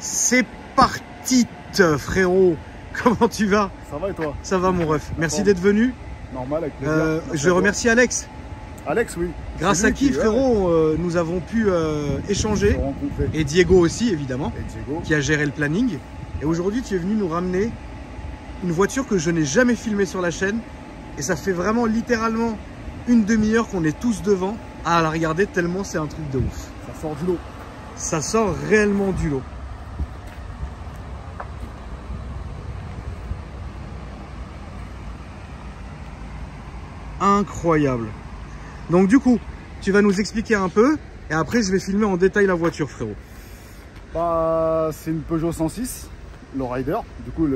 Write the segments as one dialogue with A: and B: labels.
A: C'est parti, frérot. Comment tu vas?
B: Ça va et toi?
A: Ça va mon ref. Merci d'être venu.
B: Normal, avec plaisir.
A: Je remercie Alex.
B: Alex, oui.
A: Grâce à qui, frérot, nous avons pu échanger. Et Diego aussi, évidemment, qui a géré le planning. Et aujourd'hui, tu es venu nous ramener une voiture que je n'ai jamais filmée sur la chaîne. Et ça fait vraiment littéralement une demi-heure qu'on est tous devant à la regarder tellement c'est un truc de ouf.
B: Ça sort du lot.
A: Ça sort réellement du lot. Incroyable. Donc du coup, tu vas nous expliquer un peu et après je vais filmer en détail la voiture, frérot.
B: Bah, c'est une Peugeot 106, lowrider. Du coup,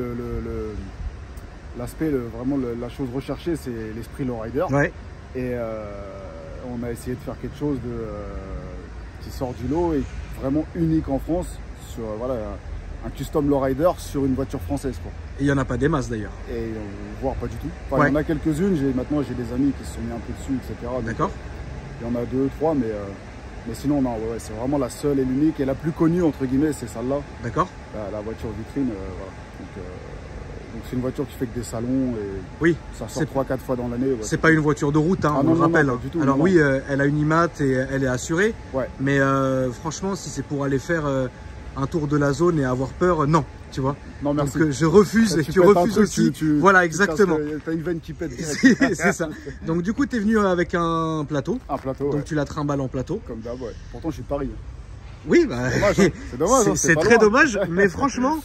B: l'aspect, vraiment la chose recherchée, c'est l'esprit lowrider.
A: Ouais.
B: Et on a essayé de faire quelque chose qui sort du lot et vraiment unique en France sur voilà, un custom lowrider sur une voiture française, quoi.
A: Et il n'y en a pas des masses d'ailleurs.
B: Et voire pas du tout. Enfin, il y en a quelques-unes. Maintenant, j'ai des amis qui se sont mis un peu dessus, etc.
A: D'accord.
B: Il y en a 2, 3, mais sinon, non, ouais, c'est vraiment la seule et l'unique et la plus connue, entre guillemets, c'est celle-là.
A: D'accord.
B: La voiture vitrine, voilà. Donc c'est une voiture qui fait que des salons et
A: oui,
B: ça sort 3-4 fois dans l'année. Ouais,
A: c'est pas une voiture de route, hein, on le rappelle.
B: Non, du tout,
A: alors
B: non.
A: Oui, elle a une IMAT et elle est assurée.
B: Ouais.
A: Mais franchement, si c'est pour aller faire un tour de la zone et avoir peur, non. Tu vois.
B: Non, merci.
A: Donc je refuse et tu refuses aussi. Voilà, exactement.
B: T'as une veine qui pète.
A: C'est ça. Donc du coup, tu es venu avec un plateau.
B: Un plateau.
A: Donc tu la trimbales en plateau.
B: Comme d'hab, ouais. Pourtant, je suis de Paris.
A: Oui, bah,
B: c'est dommage.
A: C'est très dommage, mais franchement,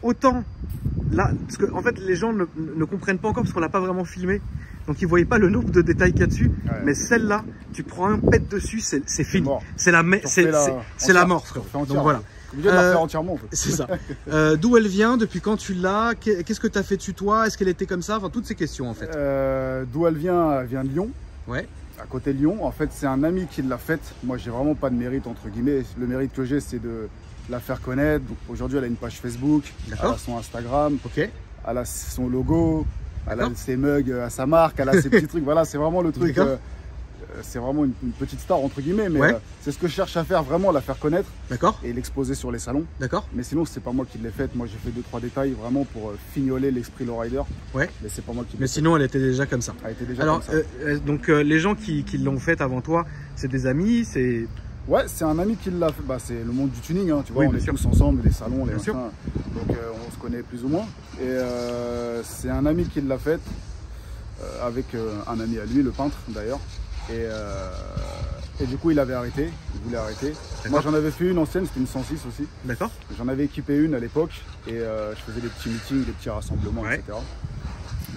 A: autant là, parce que en fait, les gens ne comprennent pas encore parce qu'on l'a pas vraiment filmé. Donc ils voyaient pas le nombre de détails qu'il y a dessus. Ouais. Mais celle-là, tu prends un pet dessus, c'est fini. C'est la mort, frère. Donc voilà.
B: De la faire entièrement, en fait.
A: C'est ça. D'où elle vient, depuis quand tu l'as, qu'est-ce que tu as fait dessus toi, est-ce qu'elle était comme ça, enfin toutes ces questions en fait.
B: D'où elle vient de Lyon.
A: Ouais.
B: À côté de Lyon, en fait c'est un ami qui l'a faite. Moi j'ai vraiment pas de mérite entre guillemets. Le mérite que j'ai c'est de la faire connaître. Donc aujourd'hui elle a une page Facebook, elle a son Instagram, elle a son logo, elle a ses mugs à sa marque, elle a ses petits trucs. Voilà, c'est vraiment le truc. C'est vraiment une petite star entre guillemets, mais c'est ce que je cherche à faire, vraiment la faire connaître et l'exposer sur les salons.
A: D'accord.
B: Mais sinon c'est pas moi qui l'ai faite, moi j'ai fait 2-3 détails vraiment pour fignoler l'esprit lowrider.
A: Ouais.
B: Mais c'est pas moi qui l'ai fait.
A: Mais sinon elle était déjà comme ça.
B: Elle était déjà
A: alors,
B: comme ça.
A: Donc les gens qui l'ont faite avant toi, c'est des amis, c'est...
B: Ouais, c'est un ami qui l'a fait. Bah, c'est le monde du tuning, hein, tu vois, on est tous ensemble, les salons, les machins. Donc on se connaît plus ou moins. Et c'est un ami qui l'a faite avec un ami à lui, le peintre d'ailleurs. Et du coup il avait arrêté, il voulait arrêter. Moi j'en avais fait une ancienne, c'était une 106 aussi. D'accord. J'en avais équipé une à l'époque et je faisais des petits meetings, des petits rassemblements, etc.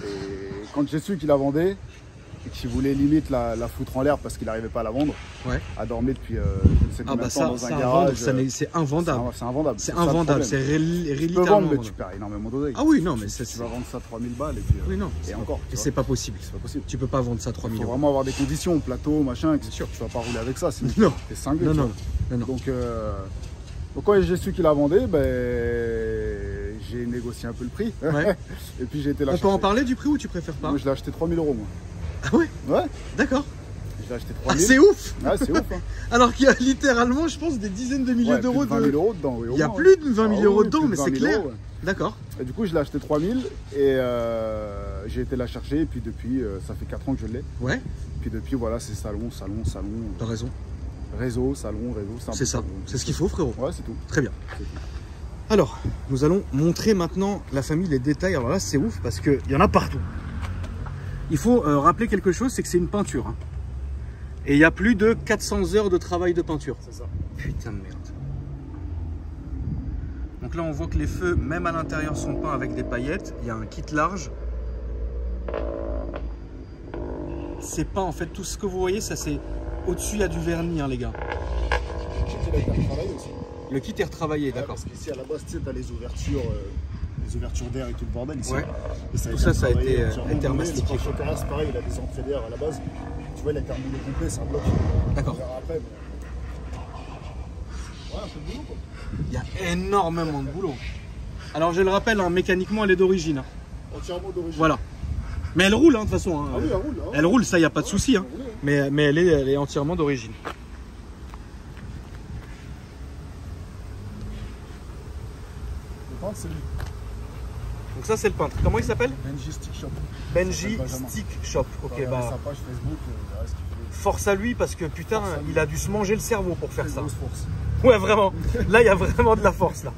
B: Et quand j'ai su qu'il la vendait et qu'il voulait limite la foutre en l'air parce qu'il n'arrivait pas à la vendre, à dormir depuis je ne sais combien de temps dans un garage.
A: C'est invendable.
B: C'est invendable.
A: C'est invendable, c'est littéralement.
B: Tu peux vendre, mais tu perds énormément d'oseille.
A: Ah oui, non, mais
B: tu vas vendre ça 3000 balles et puis.
A: Oui, non.
B: Et encore.
A: Et c'est pas possible.
B: C'est pas possible.
A: Tu peux pas vendre ça 3000 euros.
B: Il faut vraiment avoir des conditions, plateau, machin, etc. Sûr. Tu vas pas rouler avec ça, sinon t'es cinglé.
A: Non.
B: Donc quand j'ai su qu'il la vendait, ben j'ai négocié un peu le prix. Et puis j'ai été là.
A: On peut en parler du prix ou tu préfères pas?
B: Moi je l'ai acheté 3000 euros moi.
A: Ah ouais?
B: Ouais.
A: D'accord.
B: Je l'ai acheté 3000.
A: C'est ouf.
B: Ouais, c'est ouf. Hein.
A: Alors qu'il y a littéralement, je pense, des dizaines de milliers d'euros.
B: 20 000 euros dedans. Oui,
A: il y a plus de 20 000 euros dedans, mais c'est clair. D'accord.
B: Et du coup, je l'ai acheté 3000 et j'ai été la chercher. Et puis depuis, ça fait 4 ans que je l'ai. Ouais. Puis depuis, voilà, c'est salon.
A: T'as raison.
B: Réseau, salon.
A: C'est ça. C'est ce qu'il faut, frérot.
B: Ouais, c'est tout.
A: Très bien. Alors, nous allons montrer maintenant la famille, les détails. Alors là, c'est ouf parce qu'il y en a partout. Il faut rappeler quelque chose, c'est que c'est une peinture. Hein. Et il y a plus de 400 heures de travail de peinture.
B: C'est ça.
A: Putain de merde. Donc là, on voit que les feux, même à l'intérieur, sont peints avec des paillettes. Il y a un kit large. C'est peint, en fait, tout ce que vous voyez, ça c'est... Au-dessus, il y a du vernis, hein, les gars. Le kit est retravaillé, d'accord.
B: Parce qu'ici, à la base, tu sais, tu as les ouvertures d'air et tout le bordel ici.
A: Ouais. Tout ça a été thermastiqué.
B: Le pare-choc, c'est pareil, il a des entrées d'air à la base. Tu vois, il a terminé complet, c'est un bloc.
A: D'accord.
B: Après, ouais, un peu de boulot, quoi.
A: Il y a énormément de boulot. Alors, je le rappelle, hein, mécaniquement, elle est d'origine.
B: Entièrement d'origine.
A: Voilà. Mais elle roule, hein, de toute façon. Hein.
B: Ah oui, elle roule. Hein.
A: Elle roule, ça, il n'y a pas de souci. Hein. Mais elle est entièrement d'origine.
B: peintre, c'est lui.
A: Donc ça, c'est le peintre. Comment il s'appelle?
B: Benji Stick Shop.
A: Benji Stick Shop. Ok, bah.
B: Sa page Facebook,
A: force à lui parce que putain, il a dû se manger le cerveau pour faire ça.
B: Force.
A: Ouais, vraiment. Là, il y a vraiment de la force là.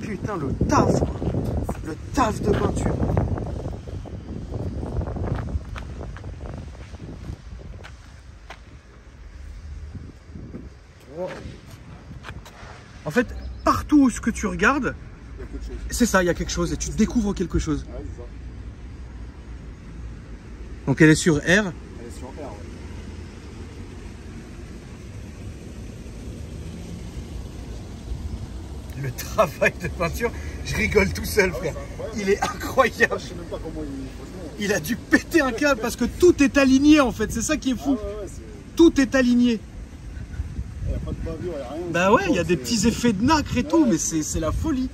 A: Putain, le taf, quoi. Le taf de peinture. En fait, partout où ce que tu regardes, c'est ça, il y a quelque chose et tu découvres quelque chose.
B: Ouais, c'est ça.
A: Donc elle est sur R.
B: Elle est sur R, ouais.
A: Le travail de peinture, je rigole tout seul, frère. Il est incroyable.
B: Je sais même pas comment
A: il a dû péter un câble parce que tout est aligné en fait. C'est ça qui est fou. Tout est aligné.
B: Il n'y a pas de bavure, il n'y a rien.
A: Bah ouais, il y a des petits effets de nacre et tout, mais c'est la folie.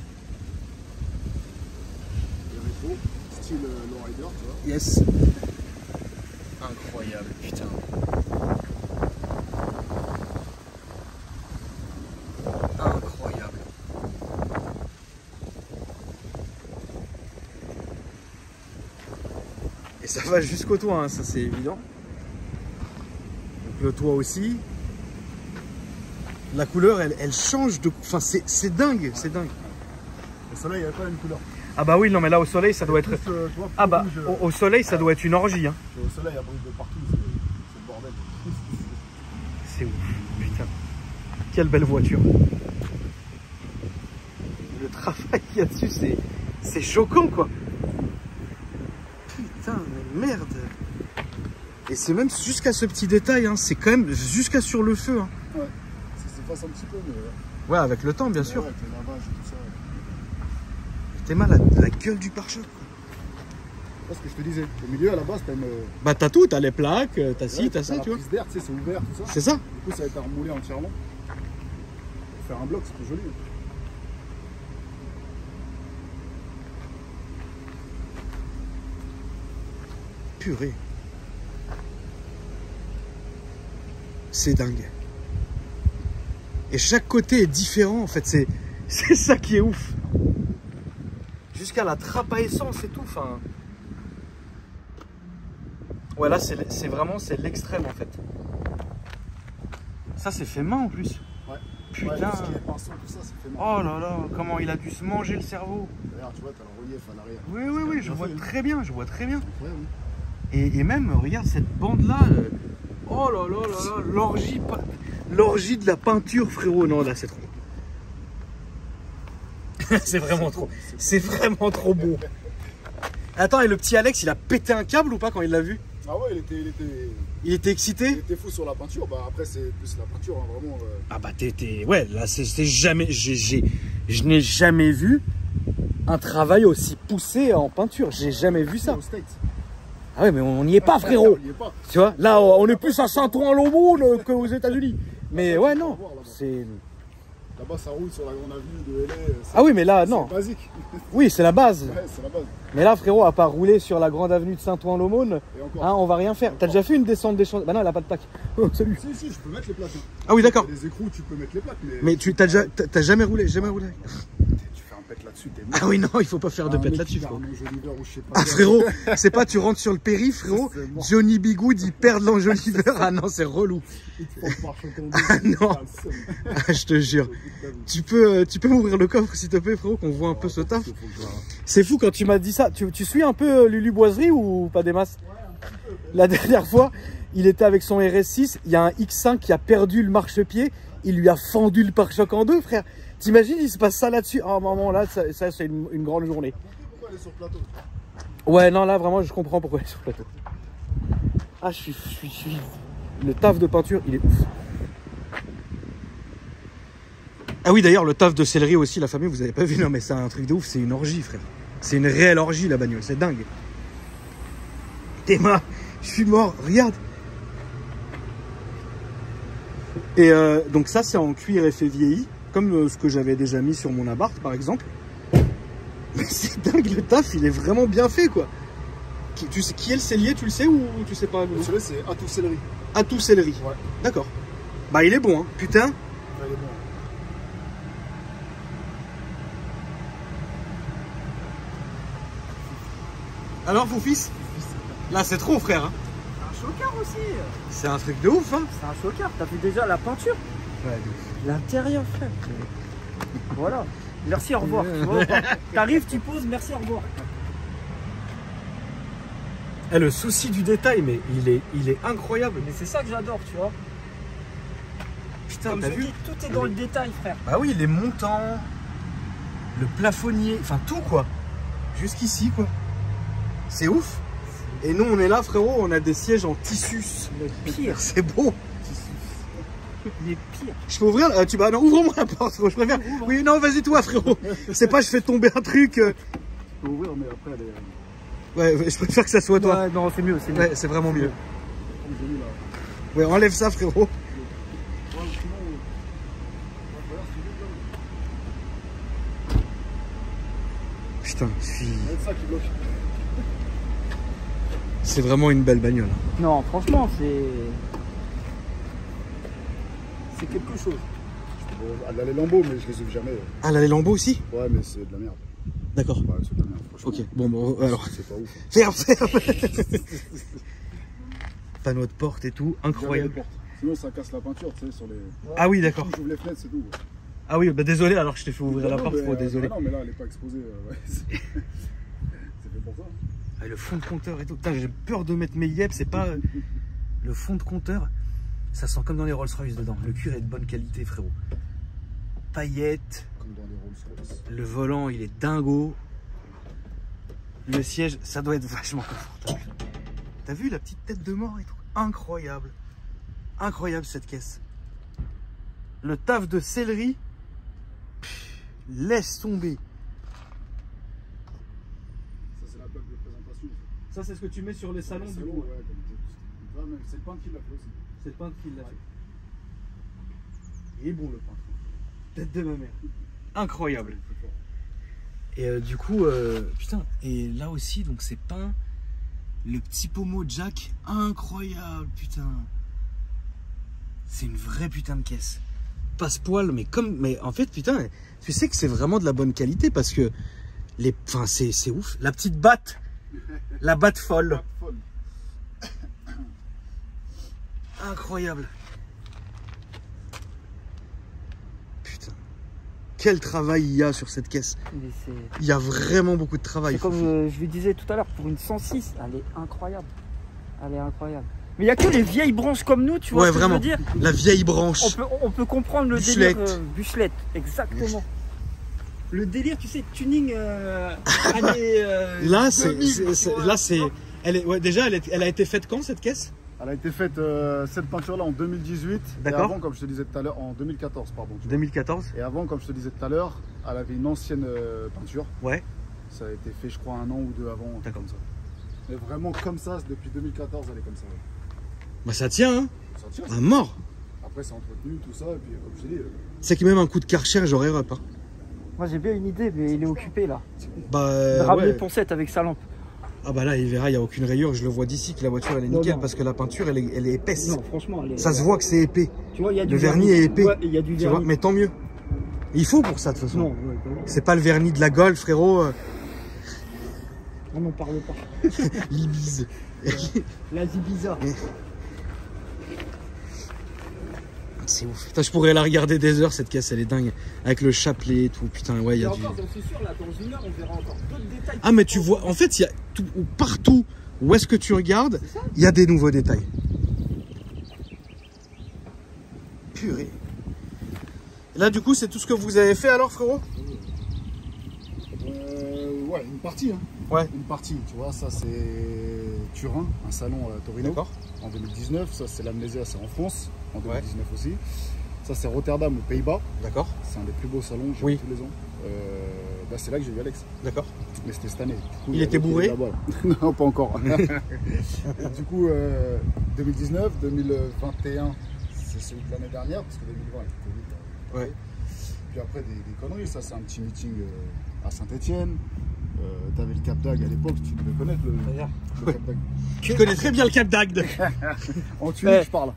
B: Le rétro, style lowrider, tu vois.
A: Yes. Incroyable, putain. Incroyable. Et ça va jusqu'au toit, hein, ça c'est évident. Donc le toit aussi. La couleur, elle change de... Enfin, c'est dingue, c'est dingue.
B: Au soleil, il n'y avait pas une couleur.
A: Ah bah oui, non mais là au soleil, ça doit être... Ah bah, au soleil, ça doit être une orgie. Hein.
B: Au soleil, il y a brûle de partout, c'est le bordel.
A: C'est ouf, putain. Quelle belle voiture. Le travail qu'il y a dessus, c'est choquant, quoi. Putain, mais merde. Et c'est même jusqu'à ce petit détail, hein, c'est quand même jusqu'à sur le feu. Hein.
B: Ouais, ça s'efface un petit peu, mais...
A: Ouais, avec le temps, bien sûr.
B: Ouais, avec le lavage et tout ça.
A: T'es mal la gueule du pare-choc.
B: C'est ce que je te disais. Au milieu, à la base, t'as une...
A: Bah t'as tout, t'as les plaques, t'as ci, t'as ça, tu vois.
B: La prise d'air, tu sais, c'est ouvert, tout ça.
A: C'est ça.
B: Du coup, ça a été remoulé entièrement. Pour faire un bloc, c'est plus joli.
A: Purée. C'est dingue. Et chaque côté est différent, en fait. C'est ça qui est ouf. Jusqu'à la trappe à essence et tout. Enfin... Ouais, là, c'est vraiment l'extrême, en fait. Ça, c'est fait main, en plus.
B: Ouais.
A: Putain.
B: Ouais, tout ce qui est pinceau, tout ça, c'est fait main.
A: Oh là là, comment il a dû se manger le cerveau.
B: D'ailleurs, tu vois, t'as le relief à l'arrière.
A: Oui, je vois très bien, je vois très bien.
B: Ouais, oui.
A: Et même, regarde cette bande-là. Oh là là là là, l'orgie de la peinture, frérot. Non, là, c'est trop. C'est vraiment trop. C'est vraiment trop beau. Attends, et le petit Alex, il a pété un câble ou pas quand il l'a vu?
B: Ah ouais,
A: il était excité?
B: Il était fou sur la peinture. Bah après, c'est plus la peinture, hein, vraiment.
A: Ah bah ouais, là, c'est jamais... Je n'ai jamais vu un travail aussi poussé en peinture. J'ai jamais vu ça. Ah ouais, mais on n'y est pas, frérot. Tu vois, là, on est plus à Saint-Ouen-l'Aumône qu'aux États-Unis. Mais ouais, non, c'est...
B: Là-bas, ça roule sur la grande avenue de LA.
A: Ah oui, mais là, non.
B: C'est basique.
A: Oui, c'est la base.
B: Ouais, c'est la base.
A: Mais là, frérot, à part rouler sur la grande avenue de Saint-Ouen-l'Aumône, hein, on va rien faire. T'as déjà fait une descente des Champs... Bah non, elle a pas de plaque. Oh, salut.
B: Si, je peux mettre les plaques. Hein.
A: Ah oui, d'accord.
B: Les écrous, tu peux mettre les plaques.
A: Mais tu t'as jamais roulé, jamais roulé.
B: Tu fais un pet là-dessus, t'es mort.
A: Ah oui, non, il faut pas faire de pet là-dessus, frérot.
B: Ah,
A: frérot, c'est pas tu rentres sur le périph', frérot. Johnny Bigoud, il perd l'enjoliveur. Ah non, c'est relou. Ah non. Ah, je te jure. Tu peux m'ouvrir le coffre, s'il te plaît, frérot, qu'on voit un peu ce taf. C'est fou quand tu m'as dit ça. Tu suis un peu Lulu Boiserie ou pas des masses? La dernière fois, il était avec son RS6. Il y a un X5 qui a perdu le marchepied. Il lui a fendu le pare-choc en deux, frère. T'imagines, il se passe ça là-dessus. Oh maman, là, ça c'est une grande journée.
B: Pourquoi elle est sur le plateau?
A: Ouais, non, là, vraiment, je comprends pourquoi elle est sur le plateau. Ah, je suis... Le taf de peinture, il est ouf. Ah oui, d'ailleurs, le taf de céleri aussi, la famille, vous avez pas vu. Non, mais c'est un truc de ouf, c'est une orgie, frère. C'est une réelle orgie, la bagnole, c'est dingue. Théma, je suis mort, regarde. Et donc ça, c'est en cuir effet vieilli, comme ce que j'avais déjà mis sur mon appart, par exemple. Mais c'est dingue, le taf, il est vraiment bien fait, quoi. Tu sais qui est le cellier, tu le sais ou tu sais pas?
B: Celui-là, c'est Atout Céleri.
A: Atout Céleri.
B: Ouais.
A: D'accord. Bah, il est bon, hein. Putain,
B: il est bon.
A: Alors, mon fils? Là, c'est trop, frère. Hein.
C: C'est un choqueur aussi.
A: C'est un truc de ouf, hein.
C: C'est un choqueur. T'as vu déjà la peinture?
A: Ouais,
C: l'intérieur, frère. Voilà. Merci, au revoir. T'arrives, tu poses, merci, au revoir.
A: Eh, le souci du détail, mais il est incroyable.
C: Mais c'est ça que j'adore, tu vois.
A: Putain, t'as vu?
C: Tout est dans le détail, frère.
A: Bah oui, les montants, le plafonnier, enfin tout, quoi. Jusqu'ici, quoi. C'est ouf. Et nous, on est là, frérot, on a des sièges en tissu.
C: Le pire.
A: C'est beau.
C: Les pires.
A: Je peux ouvrir? Tu vas, non, ouvre-moi la porte, frérot, je préfère. Oui, non, vas-y, toi, frérot. C'est pas, je fais tomber un truc.
B: Je peux ouvrir, mais après, elle est...
A: Ouais, je préfère que ça soit toi.
C: Ouais, non, c'est mieux, c'est mieux.
A: Ouais, c'est vraiment mieux. Ouais, enlève ça, frérot. Putain, c'est vraiment une belle bagnole.
C: Non, franchement, c'est quelque chose.
B: Elle a les lambeaux, mais je les ouvre jamais.
A: Ah, elle a les lambeaux aussi?
B: Ouais, mais c'est de la merde.
A: D'accord.
B: Ouais, c'est de la merde, franchement.
A: Ok, bon, alors.
B: C'est pas ouf.
A: Ferme. Panneau de porte et tout, incroyable.
B: Sinon, ça casse la peinture, tu sais, sur les...
A: Ah oui, d'accord.
B: J'ouvre les fenêtres, c'est tout.
A: Ah oui, bah désolé, alors je t'ai fait ouvrir la porte, désolé.
B: Non, mais là, elle est pas exposée. Ouais. C'est fait pour ça.
A: Ah, le fond de compteur et tout. Putain, j'ai peur de mettre mes yep, c'est pas... Le fond de compteur, ça sent comme dans les Rolls-Royce dedans. Le cuir est de bonne qualité, frérot. Paillettes.
B: Comme dans les Rolls-Royce.
A: Le volant, il est dingo. Le siège, ça doit être vachement confortable. T'as vu la petite tête de mort et tout? Incroyable. Incroyable cette caisse. Le taf de céleri. Laisse tomber.
B: Ça, c'est la plaque de présentation.
A: Ça, c'est ce que tu mets sur les salons du coup.
B: Ouais, c'est le peintre qui l'a fait aussi.
A: C'est le peintre qui l'a fait. Il est bon le peintre. Tête de ma mère. Incroyable. Et du coup, putain, et là aussi, donc c'est peint. Le petit pommeau Jack, incroyable, putain. C'est une vraie putain de caisse. Passe-poil, mais en fait, putain, tu sais que c'est vraiment de la bonne qualité parce que enfin, c'est ouf. La petite batte, la batte folle. Incroyable. Putain. Quel travail il y a sur cette caisse. Il y a vraiment beaucoup de travail.
C: Comme je lui disais tout à l'heure, pour une 106, elle est incroyable. Elle est incroyable. Mais il n'y a que les vieilles branches comme nous, tu vois ce que je veux dire.
A: La vieille branche.
C: On peut comprendre le délire. Buchelette, exactement. Le délire, tu sais, tuning année.
A: Là, déjà, elle a été faite quand cette caisse?
B: Elle a été faite, cette peinture-là, en 2018.
A: D'accord.
B: Et avant, comme je te disais tout à l'heure, en 2014, pardon.
A: 2014.
B: Et avant, comme je te disais tout à l'heure, elle avait une ancienne peinture.
A: Ouais.
B: Ça a été fait, je crois, 1 an ou 2 avant. Comme ça. Mais vraiment comme ça, depuis 2014, elle est comme ça. Ouais.
A: Bah ça tient, hein.
B: Ça tient.
A: À mort.
B: Après, c'est entretenu, tout ça, et puis comme je t'ai dit.
A: C'est que même un coup de Karcher, j'aurais up. Hein.
C: Moi, j'ai bien une idée, mais il est occupé là.
A: Bah.
C: Ramener Poncette avec sa lampe.
A: Ah bah là, il verra, il n'y a aucune rayure. Je le vois d'ici que la voiture elle est nickel parce que la peinture elle est épaisse.
C: Non, franchement,
A: ça se voit que c'est épais.
C: Tu vois, il y a du
A: le vernis est épais.
C: Ouais, il y a du vernis.
A: Vois, mais tant mieux. Il faut pour ça de toute façon. C'est pas le vernis de la Golf, frérot.
C: On n'en parle pas.
A: L'Ibise.
C: La Zibiza.
A: C'est ouf. Putain, je pourrais la regarder des heures cette caisse, elle est dingue. Avec le chapelet et tout. Putain, ouais, il y a du.
C: Encore, j'en suis sûr, là, dans une heure, on verra encore d'autres détails.
A: Ah, mais tu vois, en fait, il y a tout, partout où est-ce que tu regardes, il y a des nouveaux détails. Purée. Et là, du coup, c'est tout ce que vous avez fait alors, frérot?
B: Ouais, une partie. Hein.
A: Ouais.
B: Une partie, tu vois, ça c'est Turin, un salon à Torino.
A: D'accord.
B: En 2019, ça c'est l'Amnésia, c'est en France, en 2019 aussi. Ça c'est Rotterdam, aux Pays-Bas.
A: D'accord.
B: C'est un des plus beaux salons, j'ai tous les ans. Bah, c'est là que j'ai vu Alex.
A: D'accord.
B: Mais c'était cette année. Du coup,
A: il était bourré?
B: Non, pas encore. Et du coup, 2019, 2021, c'est celui de l'année dernière, parce que 2020, il était Covid.
A: Ouais.
B: Puis après, des conneries, ça c'est un petit meeting à Saint-Etienne. T'avais le Cap d'Agde à l'époque, tu devais connaître le Cap d'Agde.
A: Je connais très bien le Cap d'Agde.
B: En Tunisie, je parle.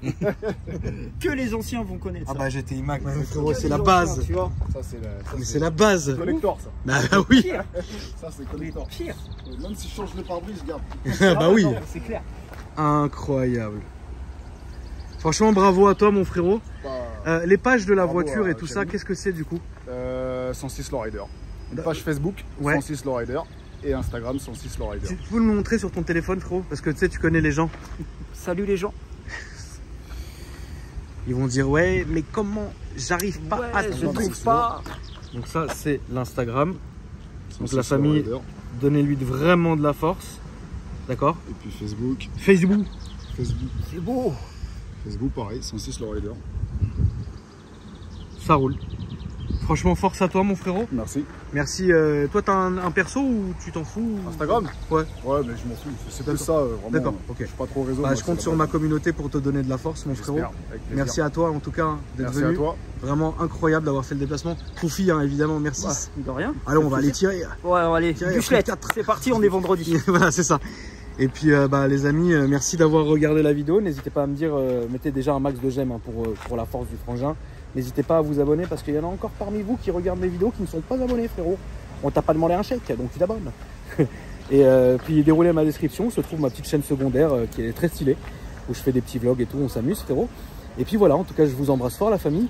C: Que les anciens vont connaître.
A: Ah bah j'étais IMAC, c'est la base.
C: Tu vois.
B: Ça
A: c'est la base.
B: C'est collector ça.
A: Bah oui.
B: Ça c'est collector.
C: Pire.
B: Même si je change le pare-brise, regarde.
A: Bah oui.
C: C'est clair.
A: Incroyable. Franchement, bravo à toi, mon frérot. Les pages de la voiture et tout ça, qu'est-ce que c'est du coup?
B: 106 Lowrider. Une page Facebook, 106 Lowrider. Et Instagram, 106 Lowrider.
A: Tu peux nous montrer sur ton téléphone, frérot? Parce que tu sais, tu connais les gens.
C: Salut les gens.
A: Ils vont dire, ouais, mais comment j'arrive pas à
C: je trouve pas.
A: Donc ça, c'est l'Instagram. Donc la famille, donnez-lui vraiment de la force. D'accord?
B: Et puis Facebook.
A: Facebook.
C: C'est beau.
B: Facebook, pareil, 106 Lowrider.
A: Ça roule. Franchement, force à toi, mon frérot.
B: Merci.
A: Merci. Toi, t'as un perso ou tu t'en fous?
B: Instagram?
A: Ouais.
B: Ouais, mais je m'en fous. C'est plus ça, vraiment.
A: D'accord, ok.
B: Je suis pas trop réseau.
A: Bah, je compte sur ma communauté pour te donner de la force, mon frérot. Merci à toi, en tout cas, d'être venu.
B: Merci à toi.
A: Vraiment incroyable d'avoir fait le déplacement. Foufi, hein, évidemment, merci.
C: De rien.
A: Allez, on va aller tirer.
C: Ouais, on va aller. Bûchelette. C'est parti, on est vendredi.
A: Voilà, c'est ça. Et puis les amis, merci d'avoir regardé la vidéo. N'hésitez pas à me dire, mettez déjà un max de j'aime hein, pour la force du frangin. N'hésitez pas à vous abonner parce qu'il y en a encore parmi vous qui regardent mes vidéos qui ne sont pas abonnés, frérot. On t'a pas demandé un chèque, donc tu t'abonnes. Et puis déroulez ma description, se trouve ma petite chaîne secondaire qui est très stylée, où je fais des petits vlogs et tout, on s'amuse, frérot. Et puis voilà, en tout cas, je vous embrasse fort, la famille.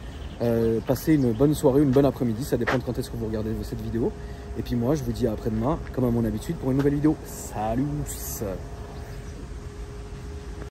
A: Passez une bonne soirée, une bonne après-midi, ça dépend de quand est-ce que vous regardez cette vidéo. Et puis moi, je vous dis à après-demain, comme à mon habitude, pour une nouvelle vidéo. Salut!